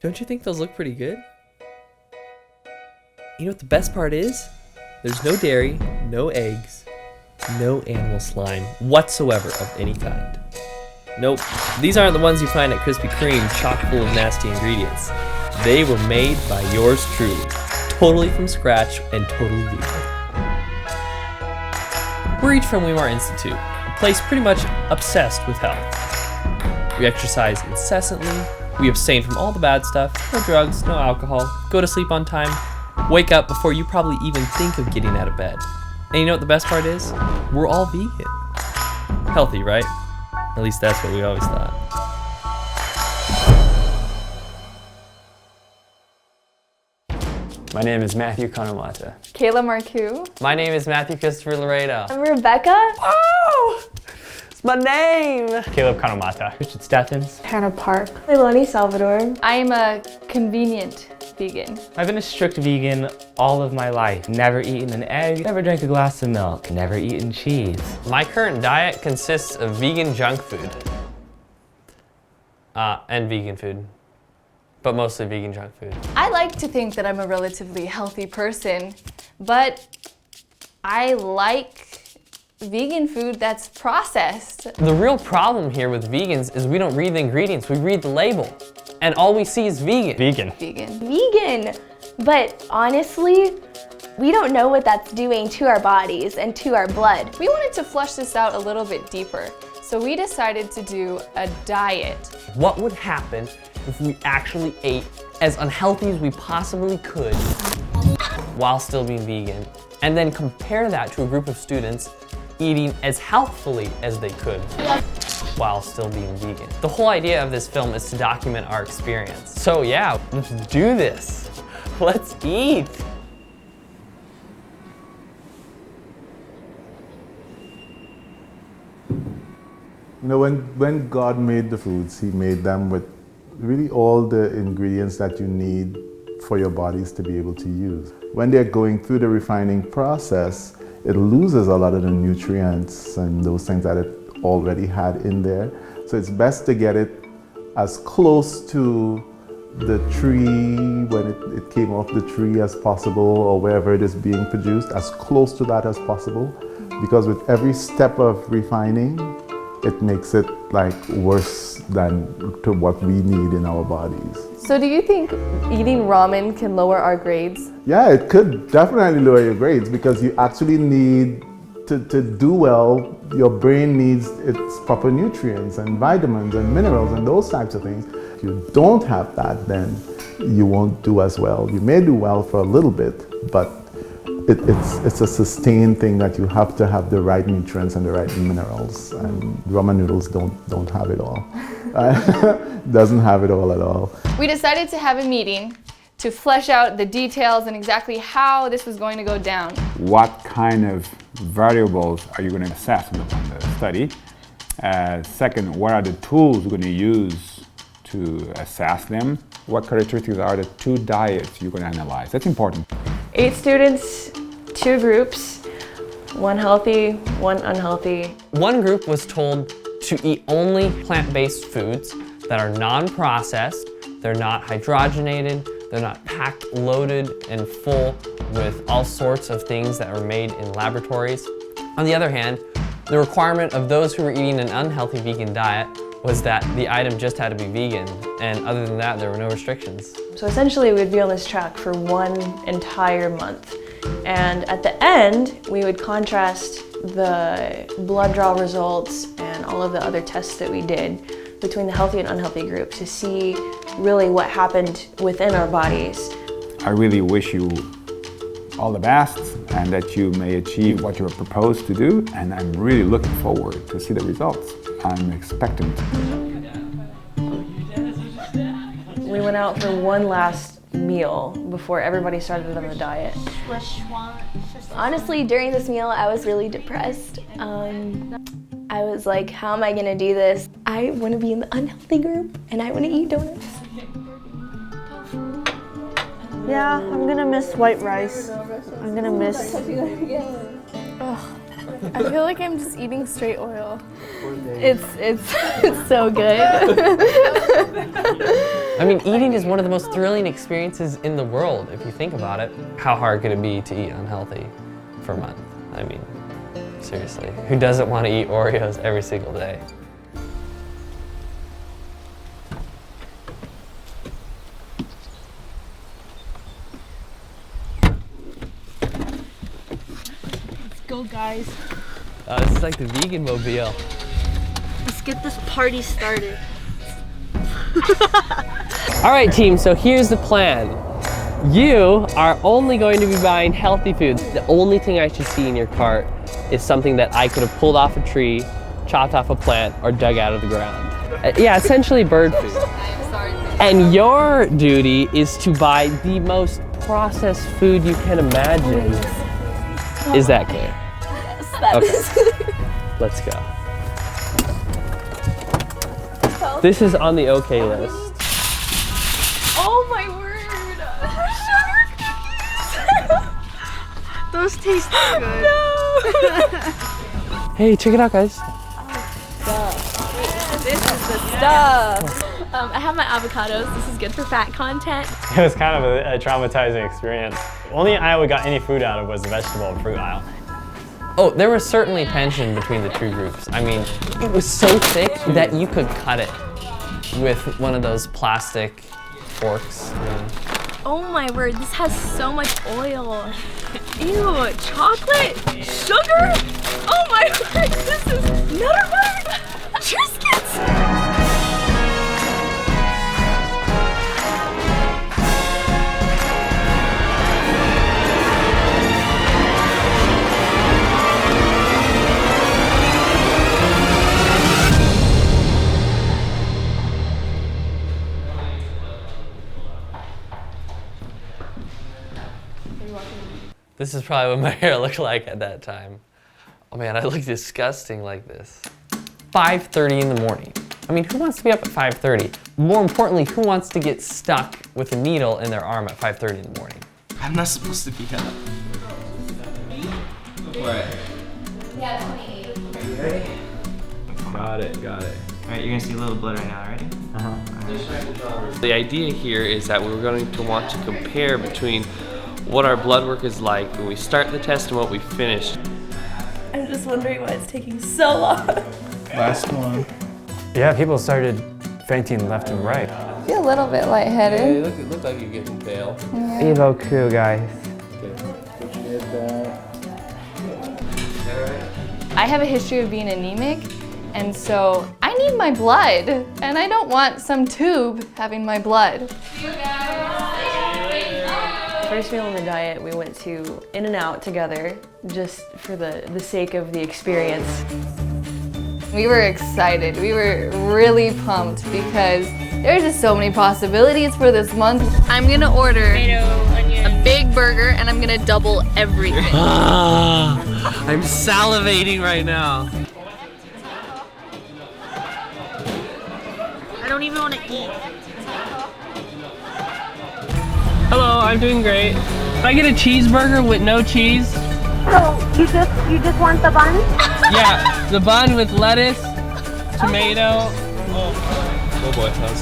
Don't you think those look pretty good? You know what the best part is? There's no dairy, no eggs, no animal slime whatsoever of any kind. Nope, these aren't the ones you find at Krispy Kreme chock full of nasty ingredients. They were made by yours truly, totally from scratch and totally vegan. We're each from Weimar Institute, a place pretty much obsessed with health. We exercise incessantly, we abstain from all the bad stuff, no drugs, no alcohol, go to sleep on time, wake up before you probably even think of getting out of bed. And you know what the best part is? We're all vegan. Healthy, right? At least that's what we always thought. My name is Matthew Kanomata. Kayla Marcoux. My name is Matthew Christopher Loredo. I'm Rebecca. Oh! It's my name! Caleb Kanomata. Richard Steffens. Hannah Park. Leilani Salvador. I am a convenient vegan. I've been a strict vegan all of my life. Never eaten an egg, never drank a glass of milk, never eaten cheese. My current diet consists of vegan junk food. And vegan food. But mostly vegan junk food. I like to think that I'm a relatively healthy person, but I like vegan food that's processed. The real problem here with vegans is we don't read the ingredients, we read the label. And all we see is vegan. Vegan. Vegan. Vegan. But honestly, we don't know what that's doing to our bodies and to our blood. We wanted to flush this out a little bit deeper, so we decided to do a diet. What would happen if we actually ate as unhealthy as we possibly could while still being vegan? And then compare that to a group of students eating as healthfully as they could while still being vegan. The whole idea of this film is to document our experience. So yeah, let's do this. Let's eat. You know, when God made the foods, He made them with really all the ingredients that you need for your bodies to be able to use. When they're going through the refining process, it loses a lot of the nutrients and those things that it already had in there. So it's best to get it as close to the tree when it came off the tree as possible, or wherever it is being produced, as close to that as possible. Because with every step of refining, it makes it like worse than to what we need in our bodies. So do you think eating ramen can lower our grades? Yeah, it could definitely lower your grades because you actually need to do well, your brain needs its proper nutrients and vitamins and minerals and those types of things. If you don't have that, then you won't do as well. You may do well for a little bit, but it's a sustained thing that you have to have the right nutrients and the right minerals, and ramen noodles don't have it all. Doesn't have it all at all. We decided to have a meeting to flesh out the details and exactly how this was going to go down. What kind of variables are you going to assess in the study? Second, what are the tools you're going to use to assess them? What characteristics are the two diets you're going to analyze? That's important. 8 students, 2 groups, 1 healthy, 1 unhealthy. One group was told to eat only plant-based foods that are non-processed, they're not hydrogenated, they're not packed, loaded, and full with all sorts of things that are made in laboratories. On the other hand, the requirement of those who were eating an unhealthy vegan diet was that the item just had to be vegan, and other than that, there were no restrictions. So essentially we'd be on this track for 1 entire month. And at the end, we would contrast the blood draw results and all of the other tests that we did between the healthy and unhealthy group to see really what happened within our bodies. I really wish you all the best and that you may achieve what you were proposed to do, and I'm really looking forward to see the results. I'm expectant. We went out for one last meal before everybody started on the diet. Honestly, during this meal, I was really depressed. I was like, how am I gonna do this? I wanna be in the unhealthy group and I wanna eat donuts. Yeah, I'm gonna miss white rice. I'm gonna miss... Ugh. I feel like I'm just eating straight oil. It's so good. I mean, eating is one of the most thrilling experiences in the world, if you think about it. How hard could it be to eat unhealthy for a month? I mean, seriously, who doesn't want to eat Oreos every single day? Let's go, guys. This is like the vegan mobile. Let's get this party started. All right, team, so here's the plan. You are only going to be buying healthy foods. The only thing I should see in your cart is something that I could have pulled off a tree, chopped off a plant, or dug out of the ground. Yeah, essentially bird food. And your duty is to buy the most processed food you can imagine. Is that clear? Okay, let's go. This is on the okay list. Oh my word! Sugar cookies! Those taste good. No! Hey, check it out, guys. This is the stuff. I have my avocados. This is good for fat content. It was kind of a traumatizing experience. Only aisle we got any food out of was the vegetable and fruit aisle. Oh, there was certainly tension between the two groups. I mean, it was so thick that you could cut it with one of those plastic forks. Oh my word, this has so much oil. Ew, chocolate? Sugar? Oh my word, this is Nutter Butter Triscuits! This is probably what my hair looked like at that time. Oh man, I look disgusting like this. 5:30 in the morning. I mean, who wants to be up at 5:30? More importantly, who wants to get stuck with a needle in their arm at 5:30 in the morning? I'm not supposed to be up. Right. Yeah, 28. Are you ready? Got it. Alright, you're gonna see a little blood right now, ready? The idea here is that we're going to want to compare between what our blood work is like when we start the test and what we finish. I'm just wondering why it's taking so long. Last one. Yeah, people started fainting left and right. I feel a little bit lightheaded. You look like you're getting pale. Evo crew, guys. I have a history of being anemic, and so I need my blood, and I don't want some tube having my blood. First meal on the diet, we went to In-N-Out together, just for the sake of the experience. We were excited. We were really pumped because there's just so many possibilities for this month. I'm gonna order a big burger and I'm gonna double everything. I'm salivating right now. I don't even want to eat. Hello, I'm doing great. Can I get a cheeseburger with no cheese? So you just want the bun? Yeah, the bun with lettuce, tomato. Oh boy, that was...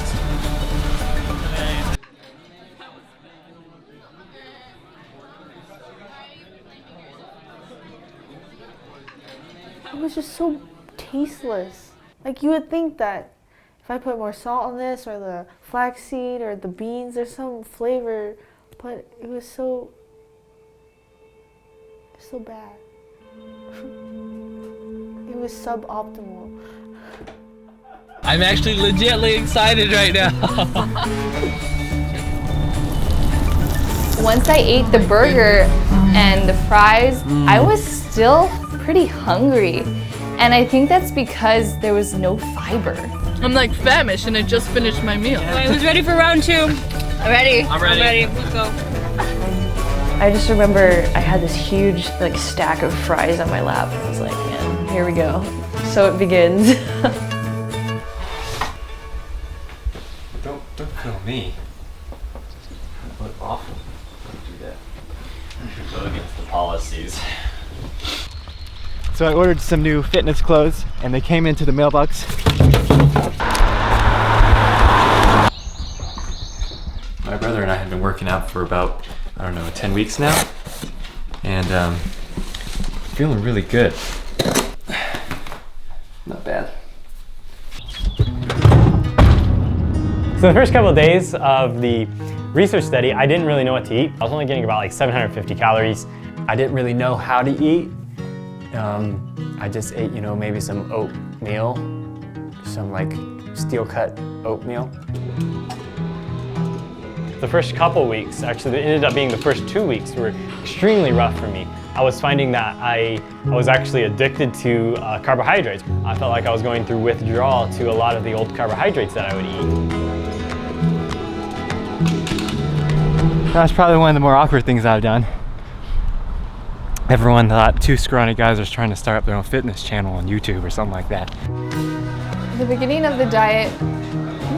It was just so tasteless. Like, you would think that if I put more salt on this, or the flaxseed, or the beans, there's some flavor, but it was so bad. It was suboptimal. I'm actually legitly excited right now. Once I ate the burger and the fries, I was still pretty hungry. And I think that's because there was no fiber. I'm like famished and I just finished my meal. Alright, who's ready for round two? I'm ready. I'm ready. Let's go. I just remember I had this huge stack of fries on my lap. I was like, man, here we go. So it begins. Don't film me. What awful. Don't do that. I should go against the policies. So I ordered some new fitness clothes and they came into the mailbox. My brother and I have been working out for about, I don't know, 10 weeks now. And feeling really good. Not bad. So the first couple of days of the research study, I didn't really know what to eat. I was only getting about like 750 calories. I didn't really know how to eat. I just ate, you know, maybe some oatmeal, some like steel cut oatmeal. The first couple weeks, actually it ended up being the first 2 weeks were extremely rough for me. I was finding that I was actually addicted to carbohydrates. I felt like I was going through withdrawal to a lot of the old carbohydrates that I would eat. That's probably one of the more awkward things I've done. Everyone thought two scrawny guys are trying to start up their own fitness channel on YouTube or something like that. The beginning of the diet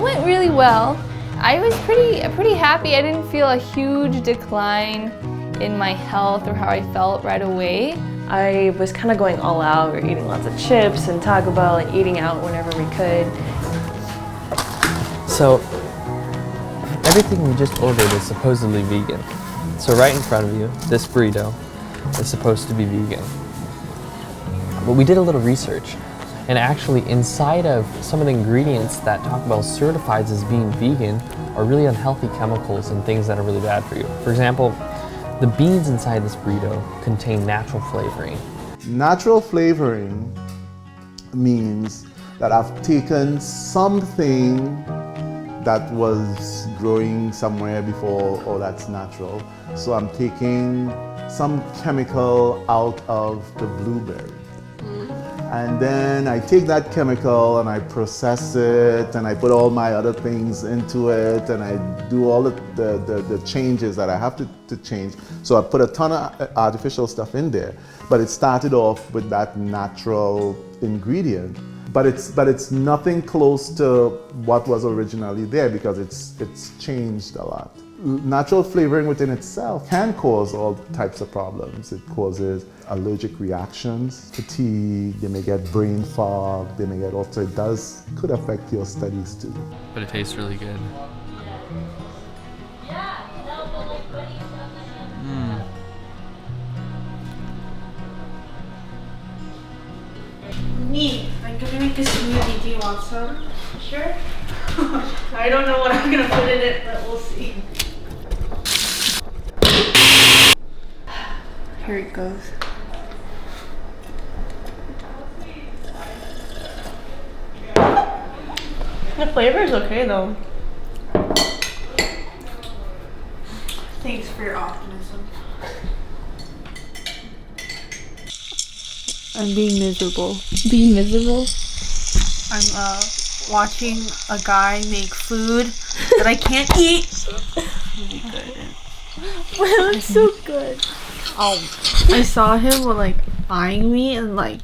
went really well. I was pretty happy. I didn't feel a huge decline in my health or how I felt right away. I was kind of going all out. We were eating lots of chips and Taco Bell and eating out whenever we could. So, everything we just ordered is supposedly vegan. So right in front of you, this burrito is supposed to be vegan. But we did a little research, and actually inside of some of the ingredients that Taco Bell certifies as being vegan are really unhealthy chemicals and things that are really bad for you. For example, the beans inside this burrito contain natural flavoring. Natural flavoring means that I've taken something that was growing somewhere before, or that's natural. So I'm taking some chemical out of the blueberry. And then I take that chemical and I process it and I put all my other things into it and I do all the changes that I have to change. So I put a ton of artificial stuff in there, but it started off with that natural ingredient. But it's nothing close to what was originally there because it's changed a lot. Natural flavoring within itself can cause all types of problems. It causes allergic reactions, fatigue, they may get brain fog, they may get also could affect your studies too. But it tastes really good. Me, I'm gonna make a smoothie. Do you want some? Sure. I don't know what I'm gonna put in it, but we'll see. Here it goes. The flavor is okay though. Thanks for your optimism. I'm being miserable. Being miserable? I'm watching a guy make food that I can't eat. Really good. It looks so good. I saw him like eyeing me and like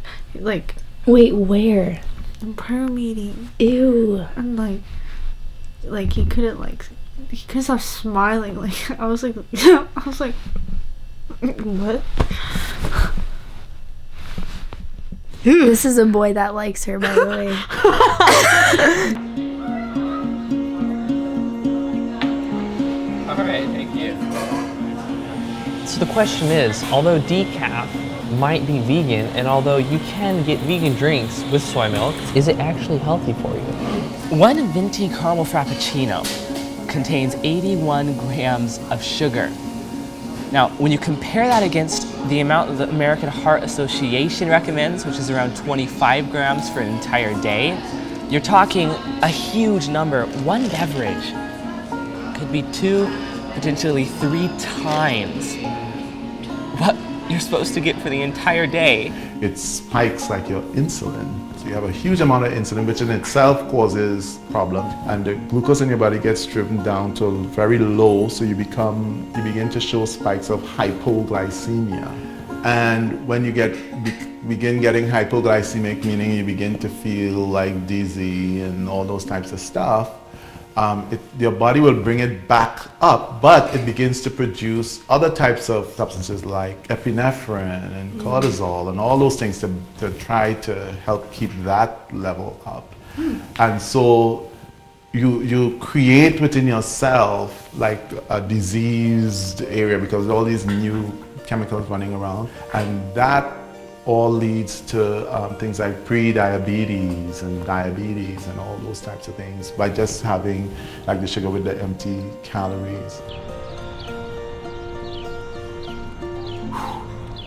Wait, where? in prayer meeting Ew. and like he couldn't stop smiling. Like I was like what? This is a boy that likes her, by the way. Alright, thank you. So the question is, although decaf might be vegan, and although you can get vegan drinks with soy milk, is it actually healthy for you? One venti caramel frappuccino contains 81 grams of sugar. Now, when you compare that against the amount the American Heart Association recommends, which is around 25 grams for an entire day, you're talking a huge number. One beverage could be 2, potentially 3 times what you're supposed to get for the entire day. It spikes like your insulin. So you have a huge amount of insulin, which in itself causes problems. And the glucose in your body gets driven down to very low, so you begin to show spikes of hypoglycemia. And when you begin getting hypoglycemic, meaning you begin to feel like dizzy and all those types of stuff, your body will bring it back up, but it begins to produce other types of substances like epinephrine and cortisol and all those things to try to help keep that level up. And so you create within yourself like a diseased area because of all these new chemicals running around, and that all leads to things like pre-diabetes and diabetes and all those types of things by just having like the sugar with the empty calories.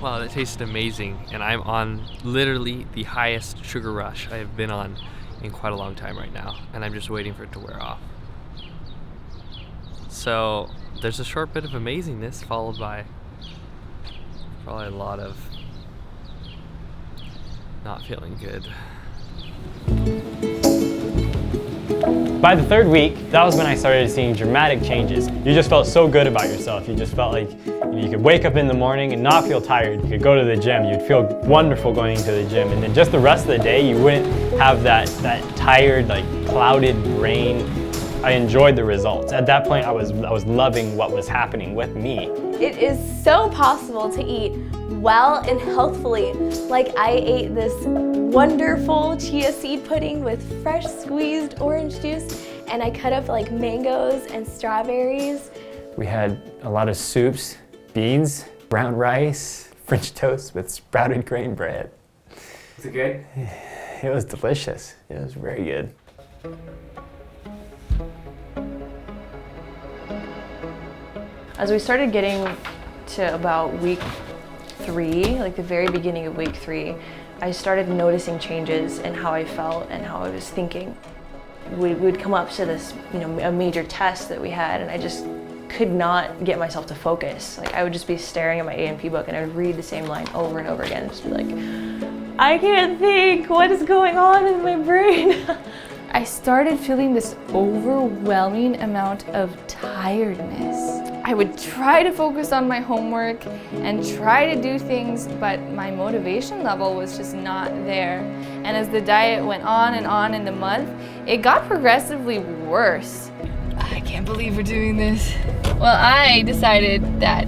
Wow, that tasted amazing, and I'm on literally the highest sugar rush I have been on in quite a long time right now, and I'm just waiting for it to wear off. So there's a short bit of amazingness followed by probably a lot of not feeling good. By the third week, that was when I started seeing dramatic changes. You just felt so good about yourself. You just felt like you could wake up in the morning and not feel tired. You could go to the gym. You'd feel wonderful going to the gym. And then just the rest of the day, you wouldn't have that tired, like clouded brain. I enjoyed the results. At that point, I was loving what was happening with me. It is so possible to eat well and healthfully. Like I ate this wonderful chia seed pudding with fresh squeezed orange juice, and I cut up like mangoes and strawberries. We had a lot of soups, beans, brown rice, French toast with sprouted grain bread. Was it good? It was delicious. It was very good. As we started getting to about week 3, like the very beginning of week 3, I started noticing changes in how I felt and how I was thinking. We would come up to this, a major test that we had, and I just could not get myself to focus. Like I would just be staring at my A&P book and I would read the same line over and over again and just be like, I can't think, what is going on in my brain? I started feeling this overwhelming amount of tiredness. I would try to focus on my homework and try to do things, but my motivation level was just not there. And as the diet went on in the month, it got progressively worse. I can't believe we're doing this. Well, I decided that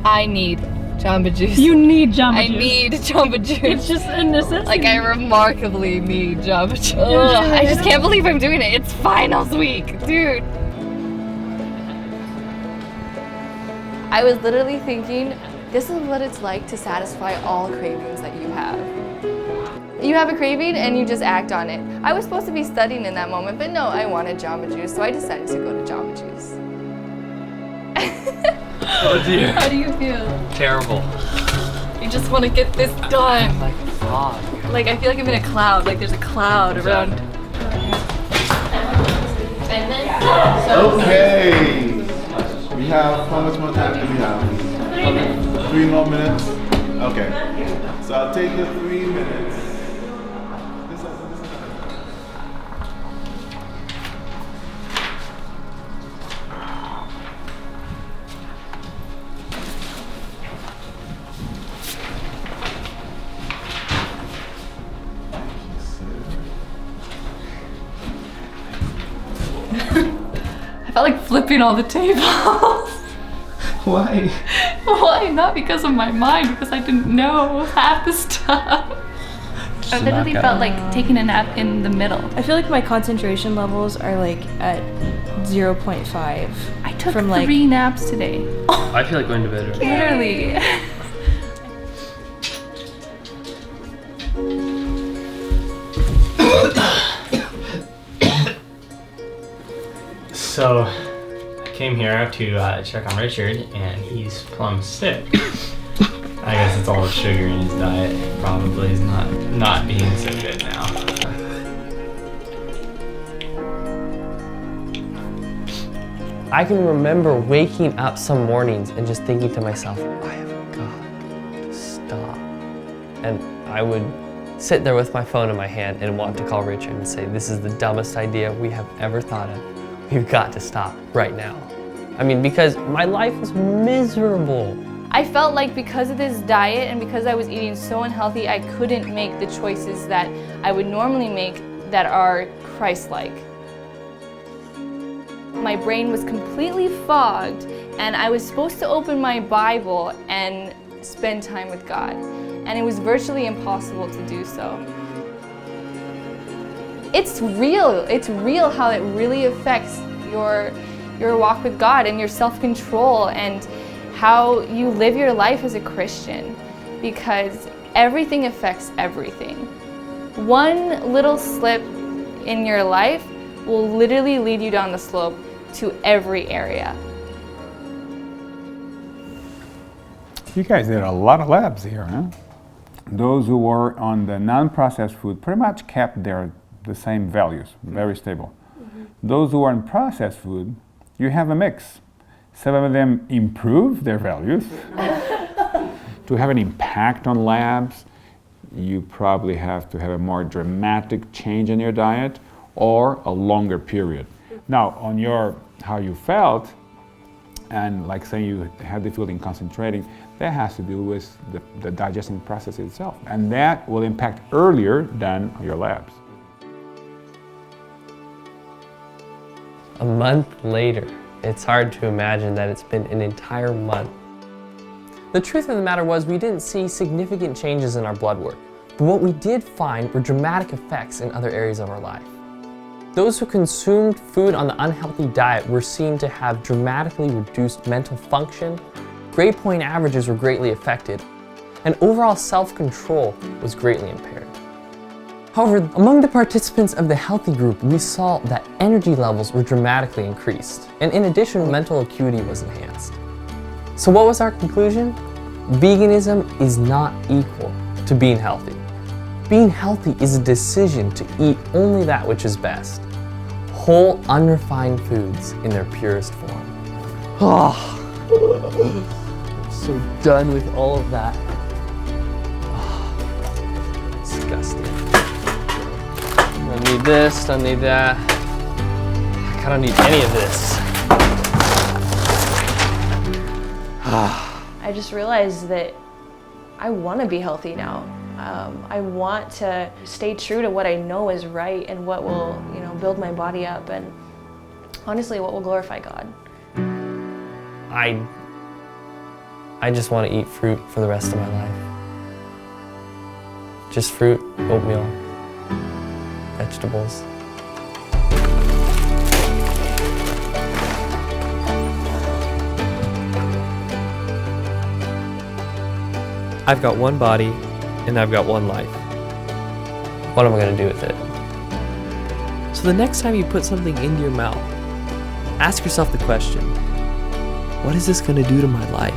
I need Jamba Juice. You need Jamba Juice. I need Jamba Juice. It's just a necessity. Like I remarkably need Jamba Juice. I just can't believe I'm doing it. It's finals week, dude. I was literally thinking, this is what it's like to satisfy all cravings that you have. You have a craving and you just act on it. I was supposed to be studying in that moment, but no, I wanted Jamba Juice, so I decided to go to Jamba Juice. Oh dear. How do you feel? Terrible. You just want to get this done. I'm like fog. Like I feel like I'm in a cloud, like there's a cloud around. And then, Okay. We have, how much more time do we have? 3 minutes. 3 more minutes? Okay. So I'll take the 3 minutes. I felt like flipping all the tables. Why? Why? Not because of my mind, because I didn't know half the stuff. I literally felt like taking a nap in the middle. I feel like my concentration levels are like at 0.5. I took from 3 naps today. I feel like going to bed right now. Literally. So, I came here to check on Richard, and he's plumb sick. I guess it's all the sugar in his diet. Probably is not being so good now. I can remember waking up some mornings and just thinking to myself, I have got to stop. And I would sit there with my phone in my hand and want to call Richard and say, this is the dumbest idea we have ever thought of. We've got to stop right now. I mean, because my life was miserable. I felt like because of this diet and because I was eating so unhealthy, I couldn't make the choices that I would normally make that are Christ-like. My brain was completely fogged, and I was supposed to open my Bible and spend time with God, and it was virtually impossible to do so. It's real how it really affects your walk with God and your self-control and how you live your life as a Christian, because everything affects everything. One little slip in your life will literally lead you down the slope to every area. You guys did a lot of labs here, huh? Those who were on the non-processed food pretty much kept the same values, very stable. Those who were on processed food, you have a mix. Some of them improve their values. To have an impact on labs, you probably have to have a more dramatic change in your diet or a longer period. Now, on how you felt, and like saying you had the feeling concentrating, that has to do with the digesting process itself. And that will impact earlier than your labs. A month later, it's hard to imagine that it's been an entire month. The truth of the matter was we didn't see significant changes in our blood work, but what we did find were dramatic effects in other areas of our life. Those who consumed food on the unhealthy diet were seen to have dramatically reduced mental function, grade point averages were greatly affected, and overall self-control was greatly impaired. However, among the participants of the healthy group, we saw that energy levels were dramatically increased, and in addition, mental acuity was enhanced. So what was our conclusion? Veganism is not equal to being healthy. Being healthy is a decision to eat only that which is best. Whole, unrefined foods in their purest form. I'm so done with all of that. Disgusting. I don't need this, don't need that. I don't need any of this. I just realized that I want to be healthy now. I want to stay true to what I know is right and what will, build my body up and honestly what will glorify God. I just want to eat fruit for the rest of my life. Just fruit, oatmeal, vegetables. I've got one body, and I've got one life. What am I going to do with it? So the next time you put something into your mouth, ask yourself the question, what is this going to do to my life?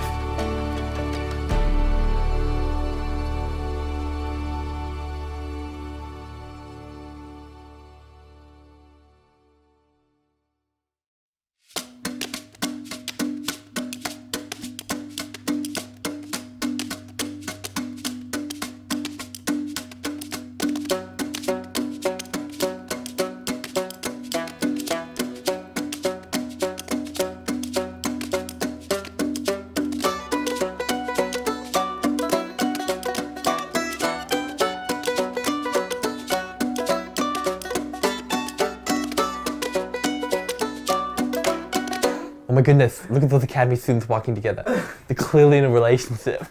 Oh my goodness, look at those academy students walking together. They're clearly in a relationship.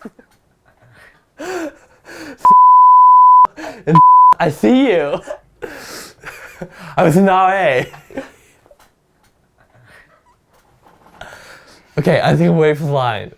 And I see you. I was not A. Okay, I think I'm waiting for the line.